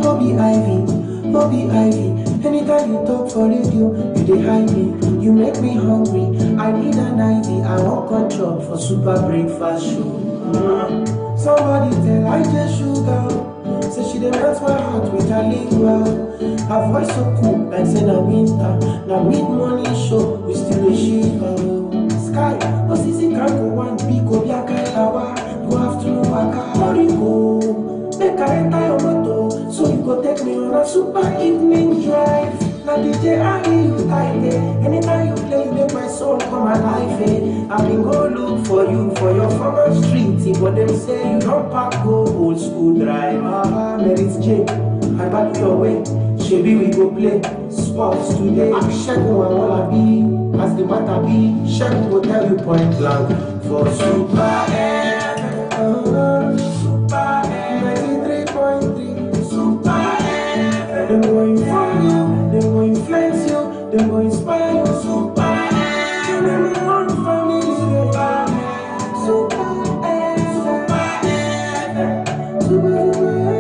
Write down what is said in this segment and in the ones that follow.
Obi Ivy, Obi Ivy. Anytime you talk for radio, you dey hide me. You make me hungry. I need an ID. I want control for super breakfast show. Somebody tell I just sugar. Say she dey melt my heart with her lingua. Her voice so cool, like say na winter. Na mid-morning show, we still dey shiver. Sky, Osisi Kanko one big Obiaka Lawa. Go afternoon waka, Moriko. Make I enter your motor, so you go take me on a super evening drive. Now DJ I hear you tight there. Anytime you play, you make my soul come alive. I been go look for you for your former street, but them say you don't pack go old school drive. Mary's J, I back your way. Shebi we go play sports today. Action and wallaby, as the matter be. Shem will tell you point blank for Super FM. Super FM 93.3. Super FM. Them go inform you, them go influence you, them go inspire you. Super FM. Them go run family. Super FM. Super FM. Super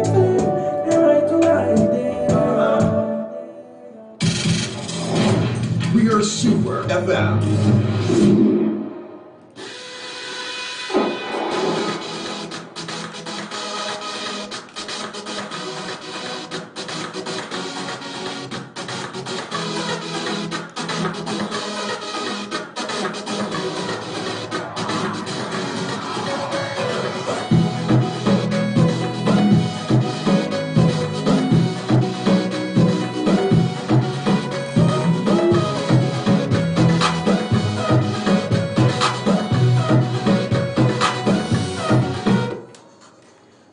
FM. They're right to right there. We are Super FM.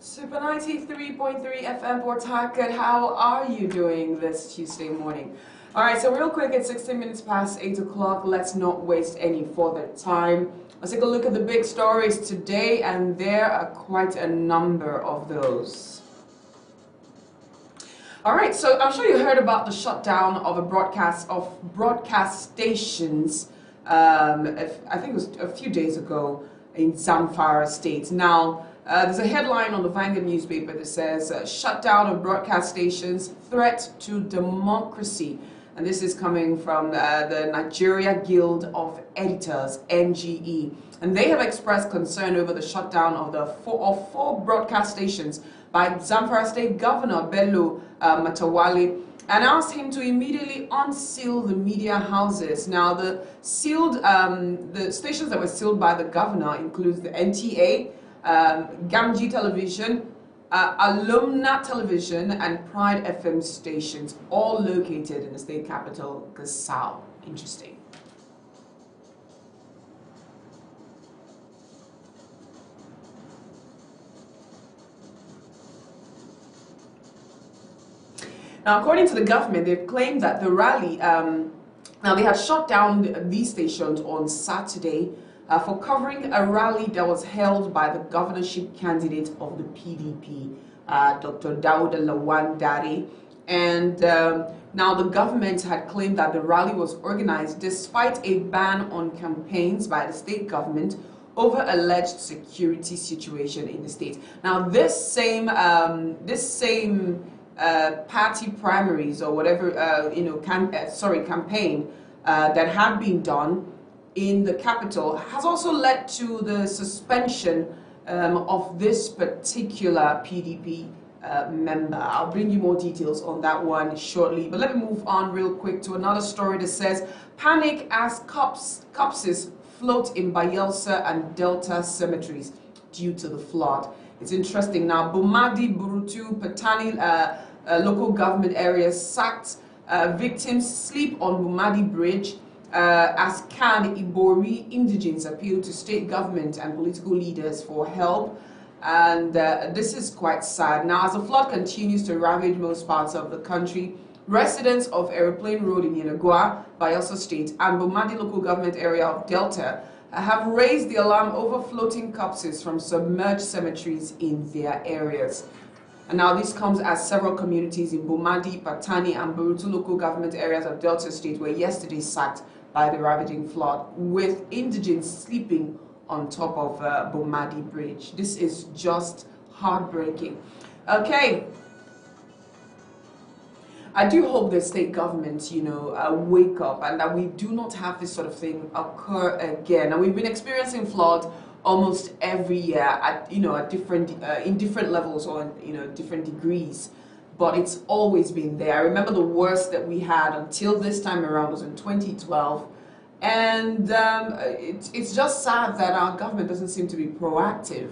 Super 93.3 FM Port Harcourt, how are you doing this Tuesday morning? Alright, so real quick, it's 16 minutes past 8 o'clock. Let's not waste any further time. Let's take a look at the big stories today, and there are quite a number of those. Alright, so I'm sure you heard about the shutdown of broadcast stations, I think it was a few days ago in Zamfara State. Now, there's a headline on the Vanguard newspaper that says, shutdown of broadcast stations, threat to democracy. And this is coming from the Nigeria Guild of Editors, NGE. And they have expressed concern over the shutdown of four broadcast stations by Zamfara State Governor Bello Matawale, and asked him to immediately unseal the media houses. Now, the stations that were sealed by the governor includes the NTA, Gamji Television, Alumna Television, and Pride FM stations, all located in the state capital, Gusau. Interesting. Now, according to the government, they've claimed that the rally, now they had shut down these stations on Saturday for covering a rally that was held by the governorship candidate of the PDP, Dr. Dawuda Lawan Dare. And now the government had claimed that the rally was organized despite a ban on campaigns by the state government over alleged security situation in the state. Now, this same party primaries or whatever, campaign that had been done in the capital has also led to the suspension of this particular PDP member. I'll bring you more details on that one shortly, but let me move on real quick to another story that says, panic as corpses float in Bayelsa and Delta cemeteries due to the flood. It's interesting. Now, Bomadi, Burutu, Patani local government areas sacked. Victims sleep on Bomadi Bridge as Kan Ibori indigents appeal to state government and political leaders for help. And this is quite sad. Now, as the flood continues to ravage most parts of the country, residents of Aeroplane Road in Yenagoa, Bayelsa State, and Bomadi local government area of Delta have raised the alarm over floating corpses from submerged cemeteries in their areas. And now this comes as several communities in Bomadi, Patani, and Burutu local government areas of Delta State were yesterday sacked by the ravaging flood, with indigents sleeping on top of Bomadi Bridge. This is just heartbreaking. Okay. I do hope the state governments, wake up and that we do not have this sort of thing occur again. And we've been experiencing flood almost every year at, at different, in different levels or, different degrees. But it's always been there. I remember the worst that we had until this time around was in 2012. And it's just sad that our government doesn't seem to be proactive,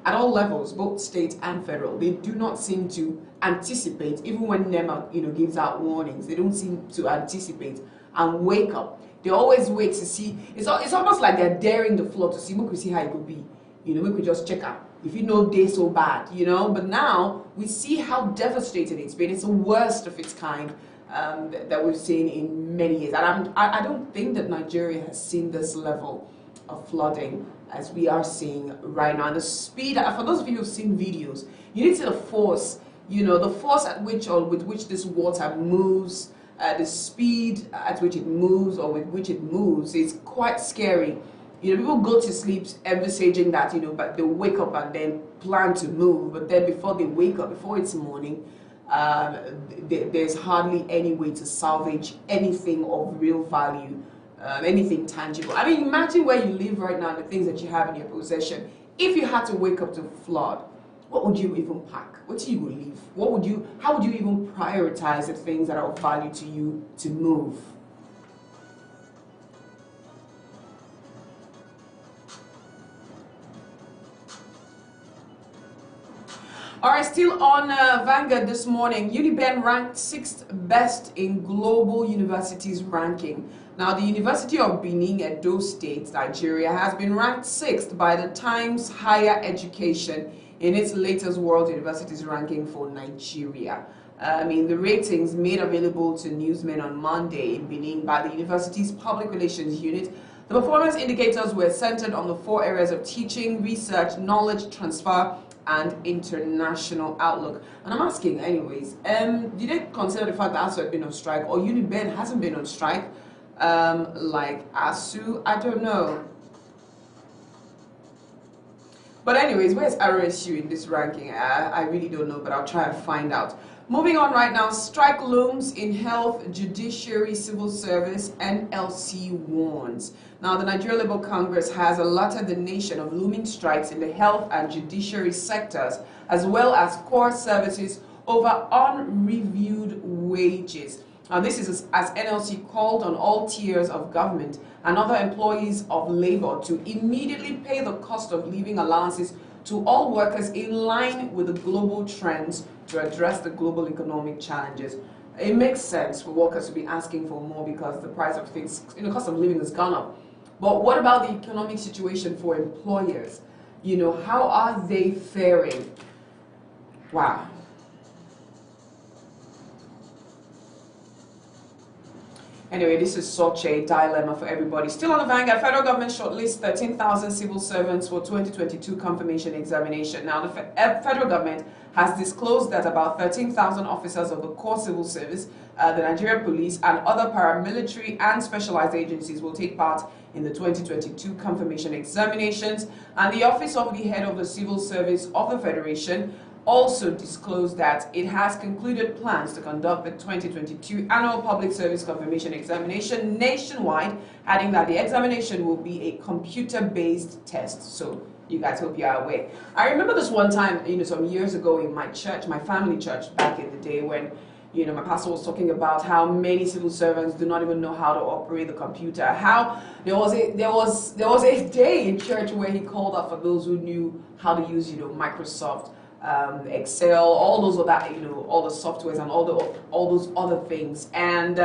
at all levels, both state and federal. They do not seem to anticipate, even when NEMA, gives out warnings. They don't seem to anticipate and wake up. They always wait to see. It's almost like they're daring the floor to see, we could see how it could be. We could just check out. If you know they're so bad, But now we see how devastating it's been. It's the worst of its kind. That we've seen in many years. And I don't think that Nigeria has seen this level of flooding as we are seeing right now. And the speed, for those of you who've seen videos, you need to see the force, the force at which or with which this water moves, the speed at which it moves or with which it moves is quite scary. People go to sleep envisaging that, but they wake up and then plan to move, but then before they wake up, before it's morning, there's hardly any way to salvage anything of real value, anything tangible. I mean, imagine where you live right now, the things that you have in your possession. If you had to wake up to flood, what would you even pack? What do you leave? How would you even prioritize the things that are of value to you to move? All right, still on Vanguard this morning, UNIBEN ranked 6th best in global universities ranking. Now, the University of Benin, Edo State, Nigeria, has been ranked 6th by the Times Higher Education in its latest World Universities ranking for Nigeria. The ratings made available to newsmen on Monday in Benin by the university's public relations unit. The performance indicators were centered on the 4 areas of teaching, research, knowledge transfer, and international outlook. And I'm asking anyways, did they consider the fact that ASU had been on strike, or UNIBEN hasn't been on strike, like ASU? I don't know. But anyways, where's RSU in this ranking? I really don't know, but I'll try and find out. Moving on right now, strike looms in health, judiciary, civil service, NLC warns. Now, the Nigeria Labour Congress has alerted the nation of looming strikes in the health and judiciary sectors, as well as core services over unreviewed wages. Now, this is as NLC called on all tiers of government and other employees of labor to immediately pay the cost of living allowances to all workers in line with the global trends to address the global economic challenges. It makes sense for workers to be asking for more because the price of things, the cost of living has gone up. But what about the economic situation for employers? How are they faring? Wow. Anyway, this is such a dilemma for everybody. Still on the Vanguard, federal government shortlists 13,000 civil servants for 2022 confirmation examination. Now, the federal government has disclosed that about 13,000 officers of the core civil service, the Nigerian police, and other paramilitary and specialized agencies will take part in the 2022 confirmation examinations. And the Office of the Head of the Civil Service of the Federation also disclosed that it has concluded plans to conduct the 2022 annual public service confirmation examination nationwide, adding that the examination will be a computer-based test. So you guys hope you are aware. I remember this one time, some years ago in my church, my family church back in the day, when my pastor was talking about how many civil servants do not even know how to operate the computer. How there was a day in church where he called out for those who knew how to use Microsoft, Excel, all those other all the softwares and all those other things. And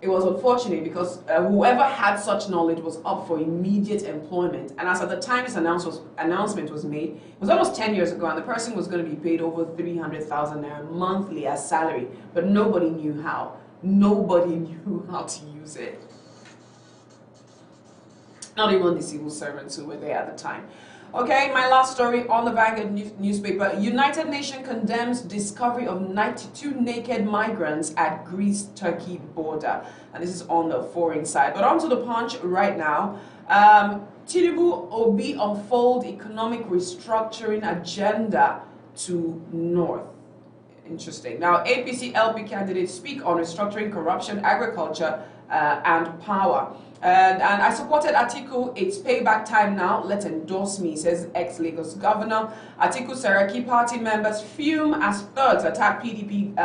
it was unfortunate because whoever had such knowledge was up for immediate employment. And as at the time this announcement was made, it was almost 10 years ago, and the person was going to be paid over 300,000 naira monthly as salary, but nobody knew how. Nobody knew how to use it. Not even the civil servants who were there at the time. Okay, my last story on the Vanguard newspaper. United Nations condemns discovery of 92 naked migrants at Greece-Turkey border. And this is on the foreign side. But on to the Punch right now. Tinubu Obi unfold economic restructuring agenda to North. Interesting. Now, APC LP candidates speak on restructuring corruption, agriculture, and power. And I supported Atiku. It's payback time now. Let's endorse me, says ex-Lagos governor. Atiku Saraki party members fume as thugs attack PDP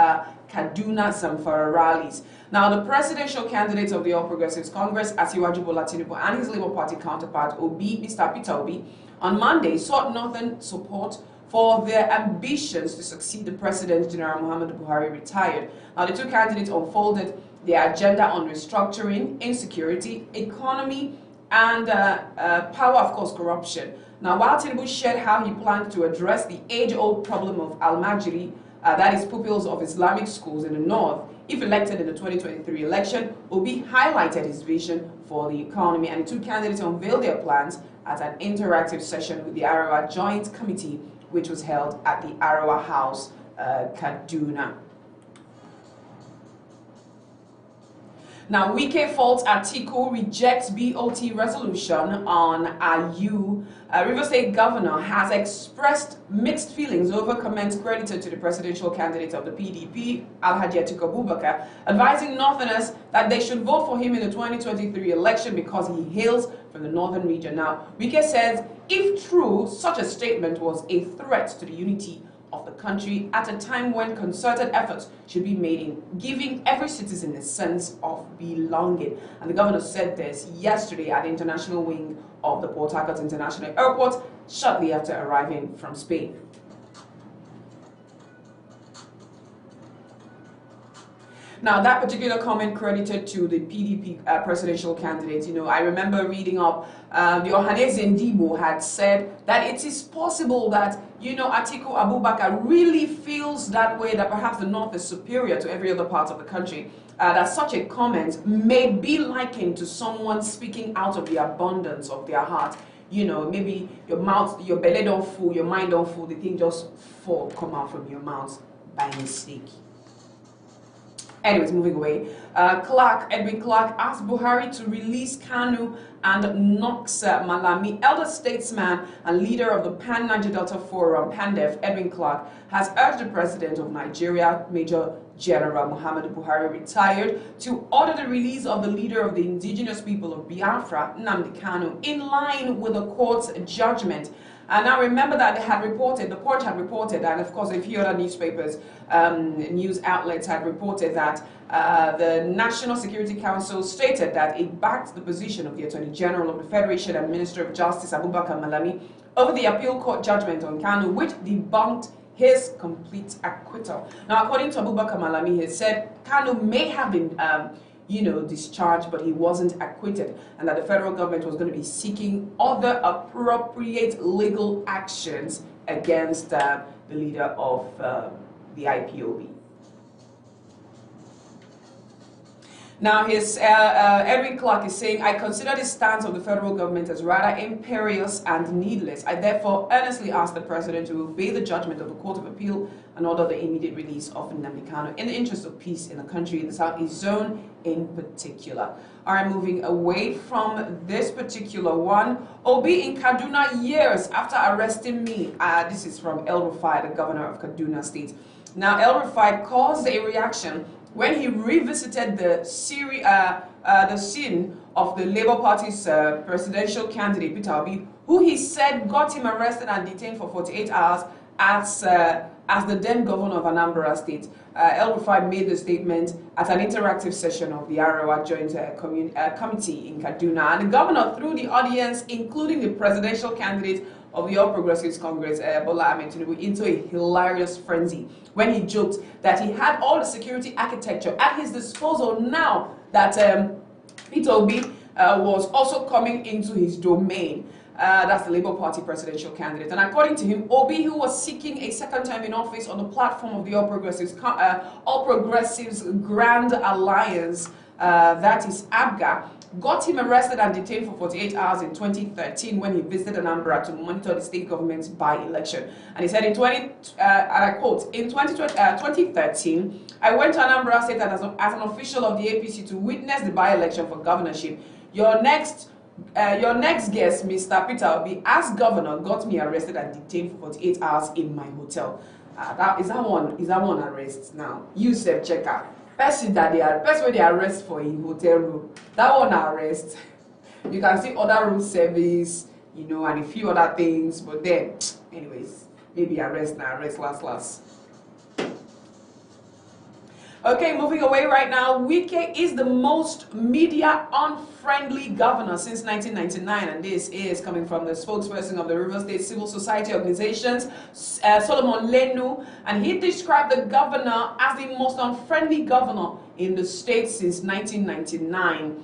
Kaduna Zamfara rallies. Now, the presidential candidates of the All Progressives Congress, Asiwaju Bola Tinubu, and his Labour Party counterpart, Obi, Mr. Peter Obi, on Monday sought northern support for their ambitions to succeed the President, General Muhammadu Buhari, retired. Now, the two candidates unfolded their agenda on restructuring, insecurity, economy, and power, of course, corruption. Now, while Tinubu shared how he planned to address the age-old problem of al-Majiri, that is pupils of Islamic schools in the north, if elected in the 2023 election, Obi highlighted his vision for the economy, and the two candidates unveiled their plans at an interactive session with the Arawa Joint Committee, which was held at the Arawa House, Kaduna. Now, Wike faults Atiku, rejects BOT resolution on Ayu. River State governor has expressed mixed feelings over comments credited to the presidential candidate of the PDP, Alhaji Atiku Abubakar, advising Northerners that they should vote for him in the 2023 election because he hails from the northern region. Now, Wike says, if true, such a statement was a threat to the unity of the country at a time when concerted efforts should be made in giving every citizen a sense of belonging. And the governor said this yesterday at the international wing of the Port Harcourt International Airport shortly after arriving from Spain. Now, that particular comment credited to the PDP presidential candidate, I remember reading up, the Ohanaeze Ndigbo had said that it is possible that, Atiku Abubakar really feels that way, that perhaps the North is superior to every other part of the country, that such a comment may be likened to someone speaking out of the abundance of their heart. Maybe your mouth, your belly don't full, your mind don't full, the thing just come out from your mouth by mistake. Anyways, moving away. Edwin Clark asked Buhari to release Kanu and Knox Malami. Elder statesman and leader of the Pan-Niger Delta Forum, PANDEF, Edwin Clark, has urged the president of Nigeria, Major General Muhammadu Buhari, retired, to order the release of the leader of the indigenous people of Biafra, Nnamdi Kanu, in line with the court's judgment. And now remember that they had reported, the Punch had reported, and of course a few other newspapers, news outlets had reported that the National Security Council stated that it backed the position of the Attorney General of the Federation and Minister of Justice, Abubakar Malami, over the appeal court judgment on Kanu, which debunked his complete acquittal. Now, according to Abubakar Malami, he said Kanu may have been discharged, but he wasn't acquitted, and that the federal government was going to be seeking other appropriate legal actions against the leader of the IPOB. Now, Edwin Clark is saying, I consider the stance of the federal government as rather imperious and needless. I therefore earnestly ask the president to obey the judgment of the Court of Appeal and order the immediate release of Nnamdi Kanu in the interest of peace in the country, in the Southeast Zone in particular. All right, moving away from this particular one. Obi in Kaduna years after arresting me. This is from El Rufai, the governor of Kaduna State. Now, El Rufai caused a reaction when he revisited the scene of the Labour Party's presidential candidate, Peter Obi, who he said got him arrested and detained for 48 hours as the then governor of Anambra State. El Rufai made the statement at an interactive session of the Arawa Joint Committee in Kaduna. And the governor, through the audience, including the presidential candidate of the All Progressives Congress, Bola Ahmed Tinubu, into a hilarious frenzy when he joked that he had all the security architecture at his disposal now that Peter Obi was also coming into his domain. That's the Labour Party presidential candidate. And according to him, Obi, who was seeking a second term in office on the platform of the All Progressives Grand Alliance, that is ABGA, got him arrested and detained for 48 hours in 2013 when he visited Anambra to monitor the state government's by-election. And he said, and I quote, in 2013, I went to Anambra State as an official of the APC to witness the by-election for governorship. Your next guest, Mr. Peter Obi, as governor, got me arrested and detained for 48 hours in my hotel. Is that one arrest now? You self checker. Person where they arrest for in hotel room. That one arrest. You can see other room service, you know, and a few other things, but then, anyways, maybe arrest now, arrest last. Okay, moving away right now. Wike is the most media unfriendly governor since 1999, and this is coming from the spokesperson of the Rivers State Civil Society Organizations, Solomon Lenu, and he described the governor as the most unfriendly governor in the state since 1999.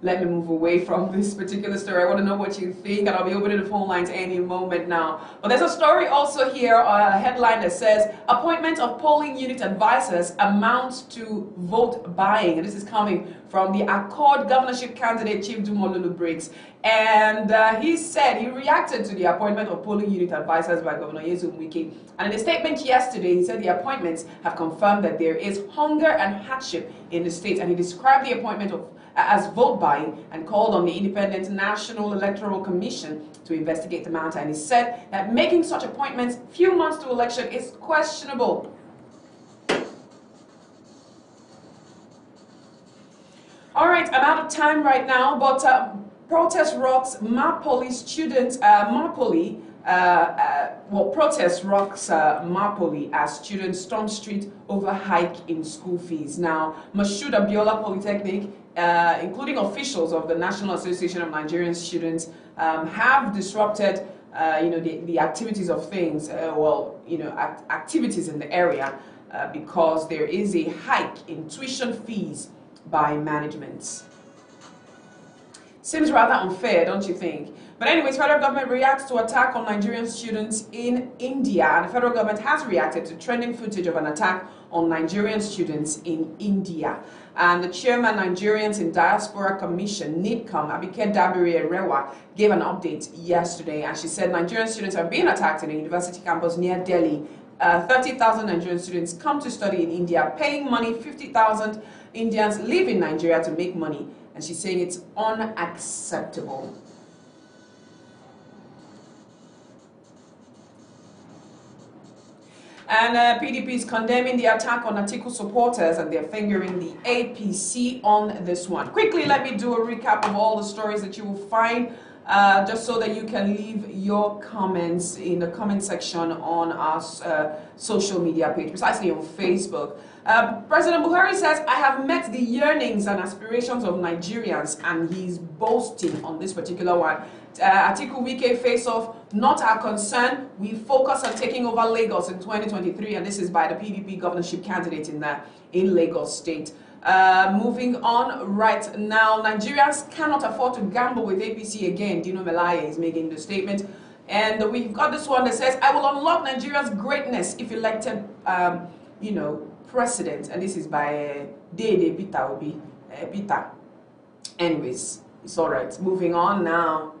Let me move away from this particular story. I want to know what you think, and I'll be opening the phone lines any moment now. But there's a story also here, a headline that says, appointment of polling unit advisors amounts to vote buying. And this is coming from the Accord governorship candidate, Chief Dumolulu Briggs. And he said he reacted to the appointment of polling unit advisors by Governor Nyesom Wike. And in a statement yesterday, he said the appointments have confirmed that there is hunger and hardship in the state. And he described the appointment of as vote buying and called on the Independent National Electoral Commission to investigate the matter. And he said that making such appointments few months to election is questionable. All right, I'm out of time right now, but protest rocks Mapoli students, protest rocks Mapoli as students storm street over hike in school fees. Now, Mashood Abiola Polytechnic, including officials of the National Association of Nigerian Students, have disrupted, the activities of things, activities in the area because there is a hike in tuition fees by management. Seems rather unfair, don't you think? But anyways, federal government reacts to attack on Nigerian students in India, and the federal government has reacted to trending footage of an attack on Nigerian students in India. And the chairman Nigerians in Diaspora Commission, NIDCOM, Abike Dabiri Erewa, gave an update yesterday, and she said Nigerian students are being attacked in a university campus near Delhi. 30,000 Nigerian students come to study in India, paying money. 50,000 Indians live in Nigeria to make money, and she's saying it's unacceptable. And PDP is condemning the attack on Atiku supporters, and they're fingering the APC on this one. Quickly, let me do a recap of all the stories that you will find, just so that you can leave your comments in the comment section on our social media page, precisely on Facebook. President Buhari says, I have met the yearnings and aspirations of Nigerians, and he's boasting on this particular one. Atiku Wike face-off, not our concern. We focus on taking over Lagos in 2023, and this is by the PDP governorship candidate in Lagos State. Moving on right now, Nigerians cannot afford to gamble with APC again. Dino Melaye is making the statement. And we've got this one that says, I will unlock Nigeria's greatness if elected, president. And this is by Dede Peter Obi. Peter. Anyways, it's all right. Moving on now.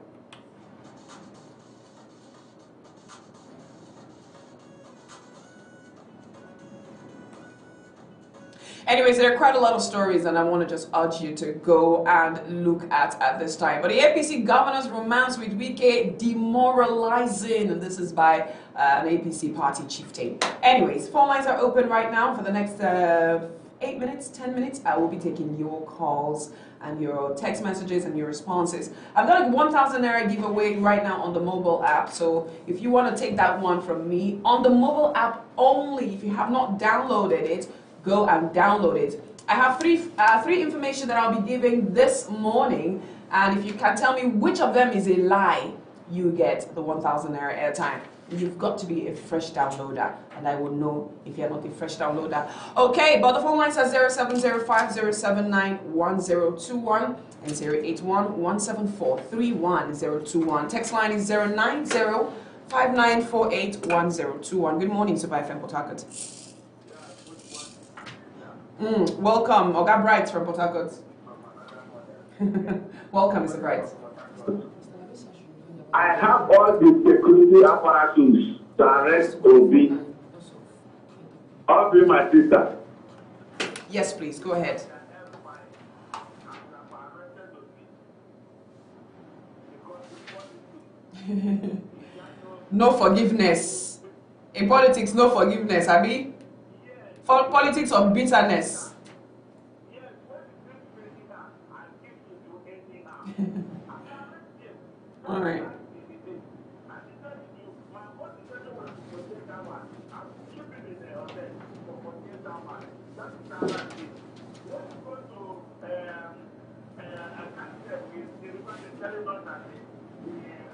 Anyways, there are quite a lot of stories, and I want to just urge you to go and look at this time. But the APC governor's romance with Wike demoralizing, and this is by an APC party chieftain. Anyways, phone lines are open right now for the next 8 minutes, 10 minutes. I will be taking your calls and your text messages and your responses. I've got a 1,000 Naira giveaway right now on the mobile app. So if you want to take that one from me, on the mobile app only, if you have not downloaded it, go and download it. I have three information that I'll be giving this morning, and if you can tell me which of them is a lie, you get the 1,000 Naira airtime. You've got to be a fresh downloader, and I will know if you're not a fresh downloader. Okay, but the phone line says 0705-079-1021 and 081-174-31021. Text line is 090-5948-1021. Good morning, Super FM Port Harcourt. Welcome, Oga Bright from Port Harcourt. Welcome, Mr. Bright. I have all the security apparatus to arrest Obi. Obi, my sister. Yes, please, go ahead. No forgiveness. A In politics, no forgiveness, Abi. For politics of bitterness. All right.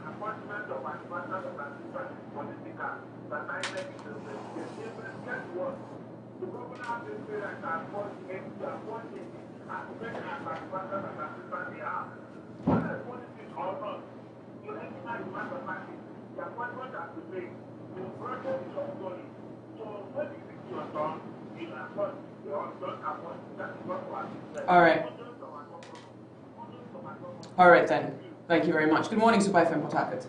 Appointment of advisors of assistants is political, but I think the governor has been saying that I appoint him to appoint him as many as advisors of assistants they have. Whether it's politics or not, you anytime you have a party, the appointment has to pay. The process is ongoing. So when you fix your turn, you appoint, you don't appoint. That is what we have. All right. All right then. Thank you very much. Good morning, Super FM Port Harcourt.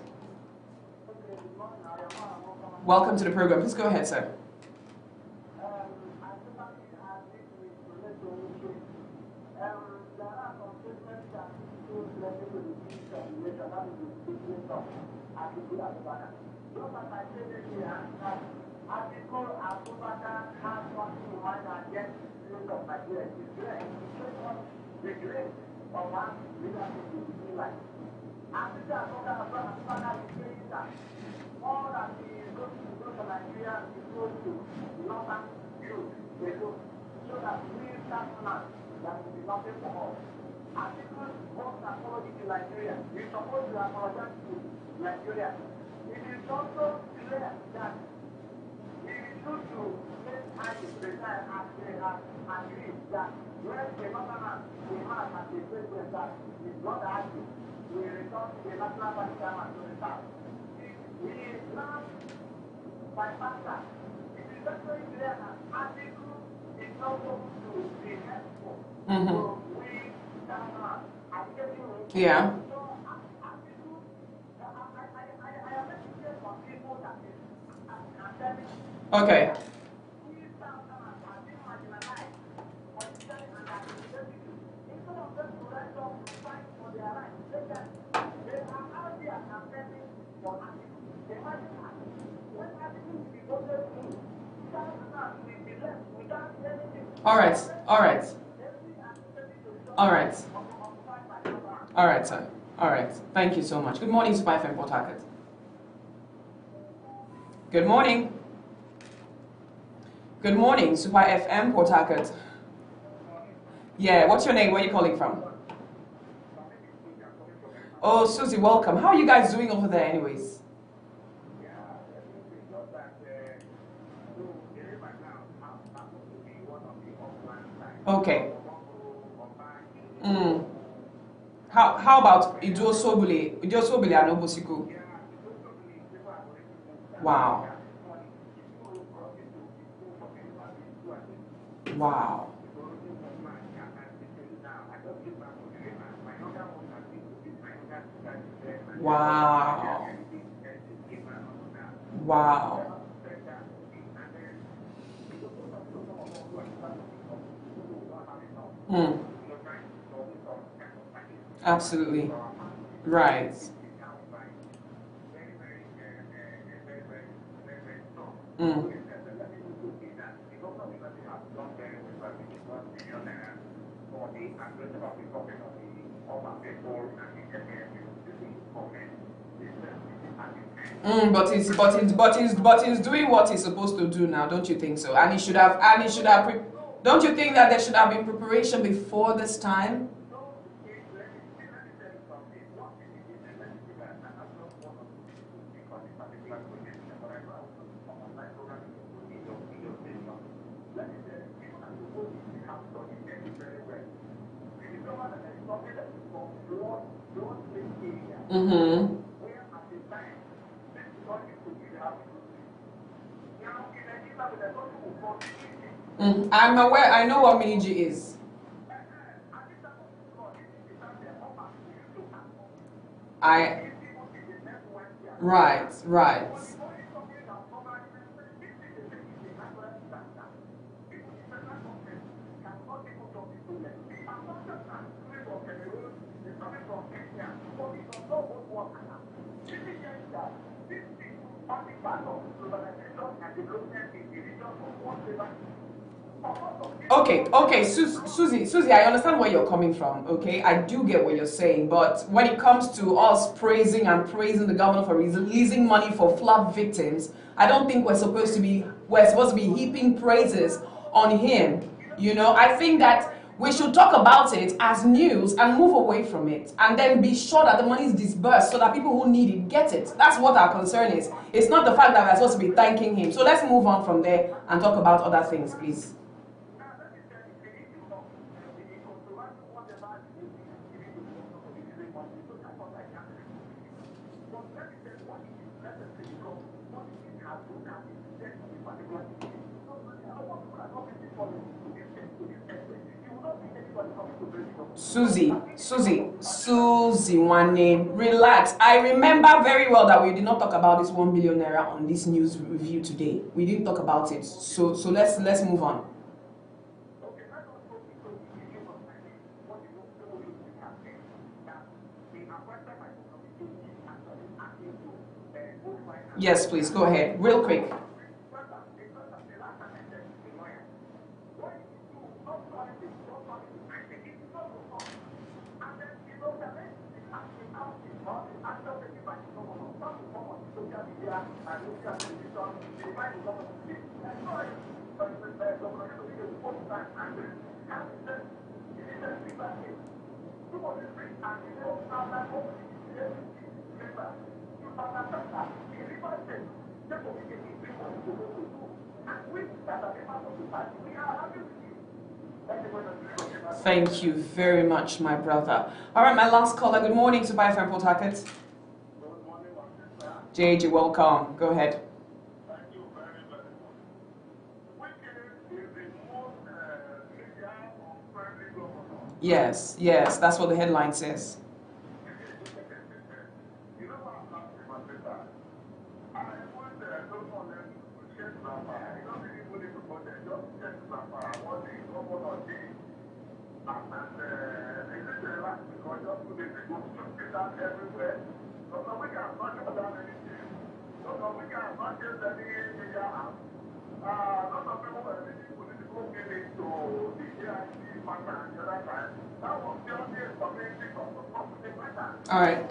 Welcome to the program. Please go ahead, sir. After that, all that is going to Nigeria is going to northern youth, so that we start land that will be nothing for us. And people want to apology to Nigeria. We suppose to apologize to Nigeria. It is also clear that we should to make Irish resign as they have agreed that when the government will have as a president that is not active, we return to the national party chairman to the south. We now bypass that. It is very clear that article is not going to be helpful. So we cannot. Yeah. So article, I am making clear for people that is Okay. All right. All right. All right. All right, sir. All right. Thank you so much. Good morning, Super FM Port Harcourt. Good morning. Good morning, Super FM Port Harcourt. Yeah, what's your name? Where are you calling from? Oh, Susie, welcome. How are you guys doing over there anyways? Okay. How about Ijo Sobule and Obosiku? Wow. Wow. Wow. Wow. Absolutely. Right. But he's doing what he's supposed to do now, don't you think so? And he should have don't you think that there should have been preparation before this time? I'm aware. I know what Miniji is. Right. on the part of globalization and development in the region of whatever. Okay, Susie, I understand where you're coming from. Okay, I do get what you're saying, but when it comes to us praising the governor for releasing money for flood victims, I don't think we're supposed to be heaping praises on him. You know, I think that we should talk about it as news and move away from it, and then be sure that the money is disbursed so that people who need it get it. That's what our concern is. It's not the fact that we're supposed to be thanking him. So let's move on from there and talk about other things, please. Susie, one name. Relax. I remember very well that we did not talk about this 1 billion naira on this news review today. We didn't talk about it. So let's move on. Yes, please go ahead, real quick. Thank you very much, my brother. All right, my last caller. Good morning to Buy from Port Harcourt. JJ, welcome. Go ahead. Thank you very, very much. Which is the most media unfriendly governor? Yes, that's what the headline says. You know what I'm laughing about that? I want those on them to check Zapa. You don't really put it before them, just check Zapa. I want the governor did. And they did the last because just 2 days ago, took it out everywhere. So we can not shut down anything. So we can not get any media out. Lot of people were really political meaning to the AIC matter and the other time. That was just a community of the property matter. All right.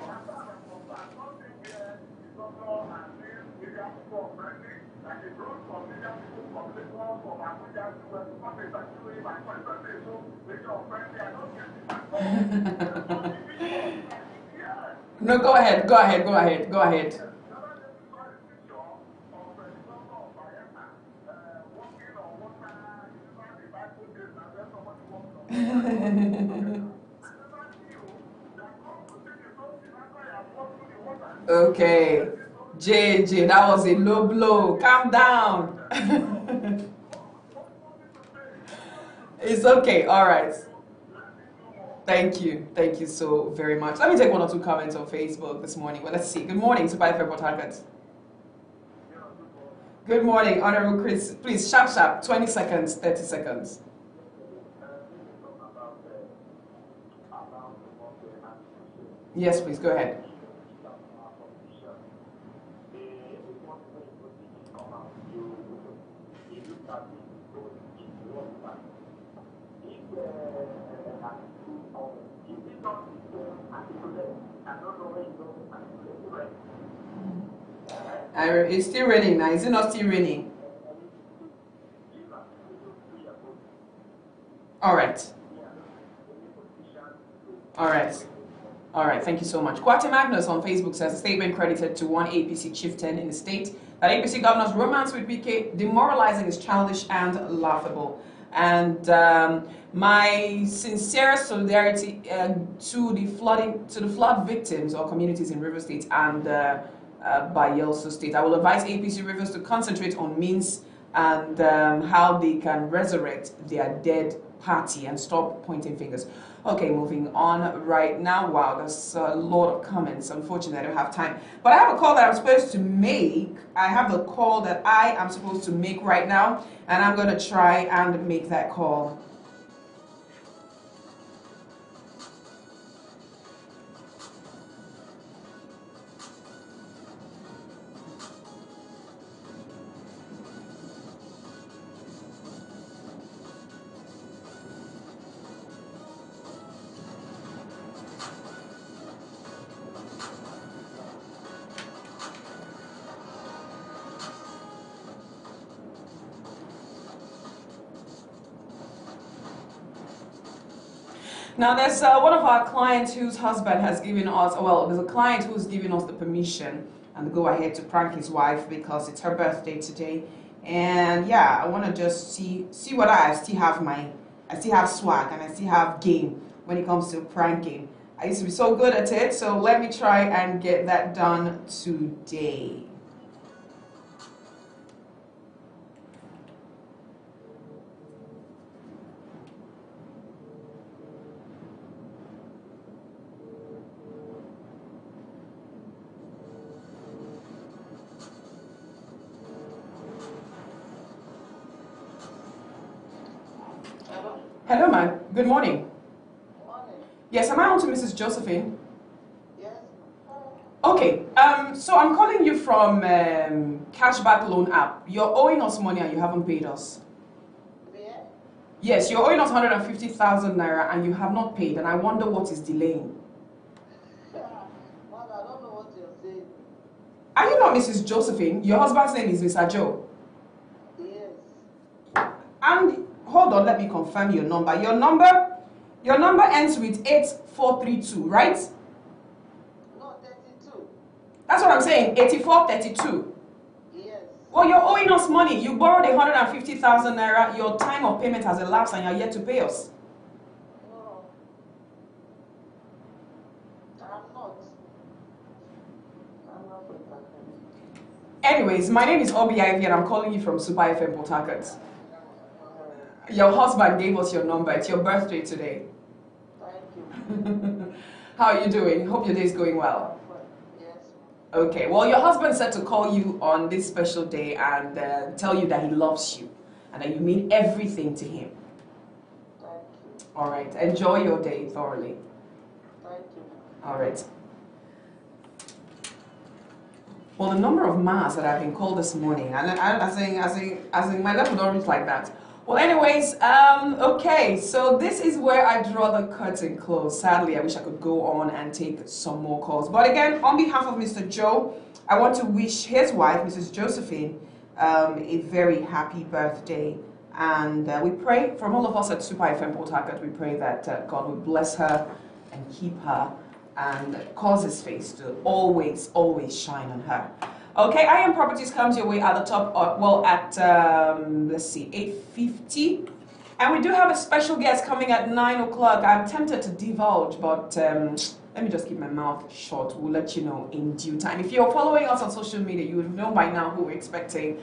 No, go ahead. Okay, JJ, that was a low blow. Calm down. It's okay. All right. Thank you so very much. Let me take 1 or 2 comments on Facebook this morning. Well, let's see. Good morning to Port Harcourt. Good morning, Honorable Chris. Please, sharp, 20 seconds, 30 seconds. Yes, please, go ahead. It's still raining now. Is it not still raining? All right. Thank you so much. Kwati Magnus on Facebook says a statement credited to one APC chieftain in the state that APC governor's romance with PK demoralizing is childish and laughable. And my sincere solidarity to the flood victims or communities in River State and Bayelsa State. I will advise APC Rivers to concentrate on means and how they can resurrect their dead party and stop pointing fingers. Okay, moving on right now. Wow, there's a lot of comments. Unfortunately, I don't have time. But I have a call that I'm supposed to make. I have a call that I am supposed to make right now, and I'm going to try and make that call. Now, there's one of our clients whose husband has given us, well, there's a client who's given us the permission and the go ahead to prank his wife because it's her birthday today. And yeah, I want to just see what I still have I still have swag and I still have game when it comes to pranking. I used to be so good at it, so let me try and get that done today. Hello, ma'am. Good morning. Morning. Yes, am I on to Mrs. Josephine? Yes. Okay, so I'm calling you from Cashback Loan app. You're owing us money and you haven't paid us. Where? Yes, you're owing us 150,000 naira and you have not paid, and I wonder what is delaying. Man, I don't know what you're saying. Are you not Mrs. Josephine? Your husband's name is Mr. Joe. Yes. And hold on, let me confirm your number. Your number ends with 8432, right? No, 32. That's what I'm saying, 8432. Yes. Well, you're owing us money. You borrowed 150,000 naira. Your time of payment has elapsed and you're yet to pay us. No. I'm not. I'm not with that. Anyways, my name is Obi Ivy and I'm calling you from Super FM Port Harcourt. Your husband gave us your number. It's your birthday today. Thank you. How are you doing? Hope your day is going well. Yes. Okay, well, your husband said to call you on this special day and tell you that he loves you and that you mean everything to him. Thank you. All right, enjoy your day thoroughly. Thank you. All right. Well, the number of mass that I've been called this morning, I think my level don't reach like that. Well, anyways, okay, so this is where I draw the curtain close. Sadly, I wish I could go on and take some more calls. But again, on behalf of Mr. Joe, I want to wish his wife, Mrs. Josephine, a very happy birthday. And we pray, from all of us at Super FM Port Harcourt, we pray that God will bless her and keep her and cause his face to always, always shine on her. Okay, IM Properties comes your way at the top, let's see, 8:50. And we do have a special guest coming at 9 o'clock. I'm tempted to divulge, but let me just keep my mouth shut. We'll let you know in due time. If you're following us on social media, you would know by now who we're expecting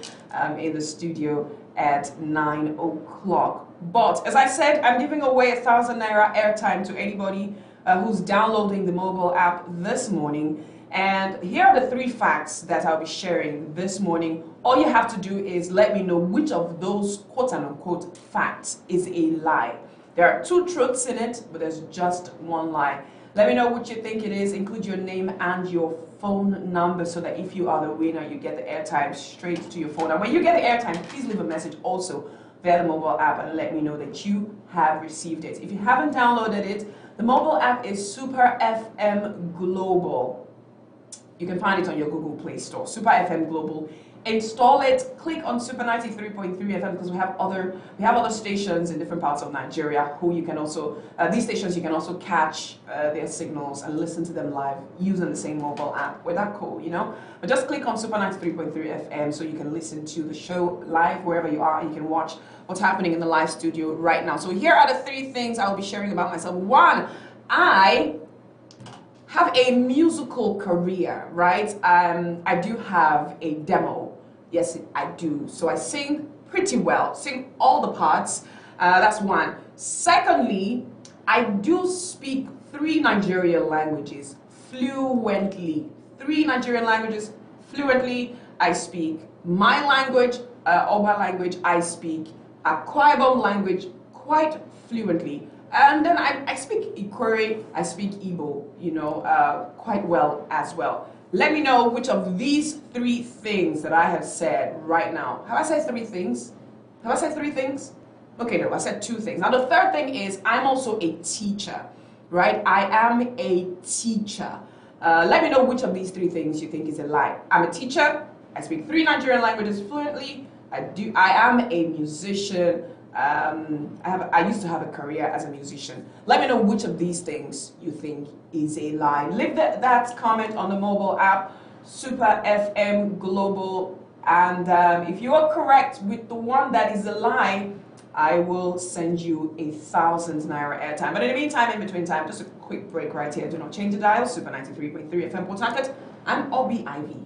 in the studio at 9 o'clock. But as I said, I'm giving away 1,000 naira airtime to anybody who's downloading the mobile app this morning. And here are the 3 facts that I'll be sharing this morning. All you have to do is let me know which of those quote unquote facts is a lie. There are 2 truths in it, but there's just 1 lie. Let me know what you think it is. Include your name and your phone number so that if you are the winner, you get the airtime straight to your phone. And when you get the airtime, please leave a message also via the mobile app and let me know that you have received it. If you haven't downloaded it, the mobile app is Super FM Global. You can find it on your Google Play Store, Super FM Global. Install it, click on Super 93.3 FM because we have other stations in different parts of Nigeria who you can also, these stations you can also catch their signals and listen to them live using the same mobile app. We're that cool, you know? But just click on Super 93.3 FM so you can listen to the show live wherever you are. You can watch what's happening in the live studio right now. So here are the 3 things I'll be sharing about myself. 1, I have a musical career, right? I do have a demo. Yes, I do. So I sing pretty well, sing all the parts. That's 1. Secondly, I do speak 3 Nigerian languages fluently. 3 Nigerian languages fluently. I speak my language, Oba language. I speak Akwa Ibom language quite fluently. And then I speak Ikore, I speak Igbo, you know, quite well as well. Let me know which of these 3 things that I have said right now. Have I said 3 things? Have I said 3 things? Okay, no, I said 2 things. Now the third thing is I'm also a teacher, right? I am a teacher. Let me know which of these 3 things you think is a lie. I'm a teacher. I speak 3 Nigerian languages fluently. I am a musician. I used to have a career as a musician. Let me know which of these things you think is a lie. Leave that comment on the mobile app, Super FM Global. And if you are correct with the one that is a lie, I will send you 1,000 Naira airtime. But in the meantime, in between time, just a quick break right here. Do not change the dial. Super 93.3 FM Port Harcourt. I'm Obi Ivy.